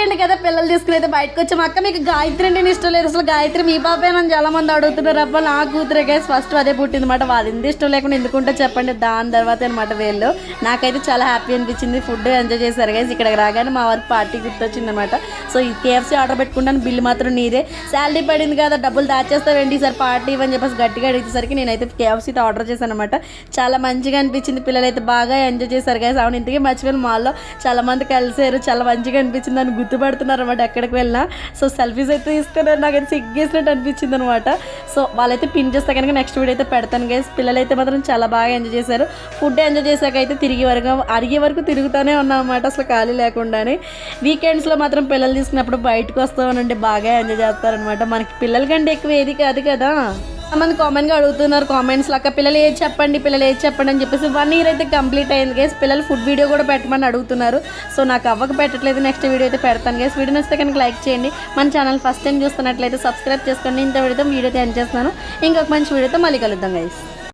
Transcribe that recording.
Weekend కదా పిల్లలు తీసుకుని అయితే బయటకు వచ్చాము. అక్క మీకు గాయత్రి అంటే ఇష్టం లేదు, అసలు గాయత్రి మీ పాపేనని చాలా మంది అడుగుతున్నారు. అబ్బా నా కూతురే గైస్ ఫస్ట్ అదే పుట్టింది అనమాట. వాళ్ళు ఎంత ఇష్టం లేకుండా ఎందుకుంటే చెప్పండి. దాని తర్వాత అనమాట వీళ్ళు. నాకైతే చాలా హ్యాపీ అనిపించింది. ఫుడ్ ఎంజాయ్ చేశారు గైస్. ఇక్కడికి రాగానే మా వారికి పార్టీ గుర్తొచ్చింది అనమాట. సో ఈ KFC ఆర్డర్ పెట్టుకుంటాను, బిల్లు మాత్రం నీదే. శాలరీ పడింది కదా డబ్బులు దాచేస్తావేంటి సార్ పార్టీ ఇవ్వని చెప్పేసి గట్టిగా అడిగేసరికి నేనైతే KFCతో ఆర్డర్ చేశాను అనమాట. చాలా మంచిగా అనిపించింది. పిల్లలు అయితే బాగా ఎంజాయ్ చేశారు గైస్. అవును ఇంతకీ మర్చిపోయిన మాల్లో చాలా మంది కలిసారు, చాలా మంచిగా అనిపించింది. అని గుర్తుపడుతున్నారు అనమాట ఎక్కడికి వెళ్ళినా. సో సెల్ఫీస్ అయితే తీసుకున్నారు, నాకైతే సిగ్గేసినట్టు అనిపించింది అనమాట. సో వాళ్ళైతే పిన్ చేస్తే కనుక నెక్స్ట్ వీడియో అయితే పెడతాను గైస్. పిల్లలు అయితే మాత్రం చాలా బాగా ఎంజాయ్ చేశారు. ఫుడ్ ఎంజాయ్ చేశాక అయితే అడిగే వరకు తిరుగుతూనే ఉన్నాం అనమాట, అసలు ఖాళీ లేకుండానే. వీకెండ్స్లో మాత్రం పిల్లలు తీసుకున్నప్పుడు బయటకు వస్తామనండి బాగా ఎంజాయ్ చేస్తారనమాట. మనకి పిల్లల కంటే ఎక్కువ ఏది కాదు కదా. మంది కామెంట్గా అడుగుతున్నారు కామెంట్స్లో, అక్క పిల్లలు ఏది చెప్పండి అని చెప్పేసి 1 year అయితే కంప్లీట్ అయింది గైస్. పిల్లలు ఫుడ్ వీడియో కూడా పెట్టమని అడుగుతున్నారు. సో నాకు అవ్వక పెట్టట్లేదు, నెక్స్ట్ వీడియో అయితే పెడతాను గైస్. వీడియో నచ్చితే కనుక లైక్ చేయండి. మన ఛానల్ ఫస్ట్ టైం చూస్తున్నట్లయితే సబ్స్క్రైబ్ చేసుకోండి. ఇంత వీడియో అయితే ఎండ్ చేస్తున్నాను. ఇంకొక మంచి వీడియోతో మళ్ళీ కలుద్దాం గైస్.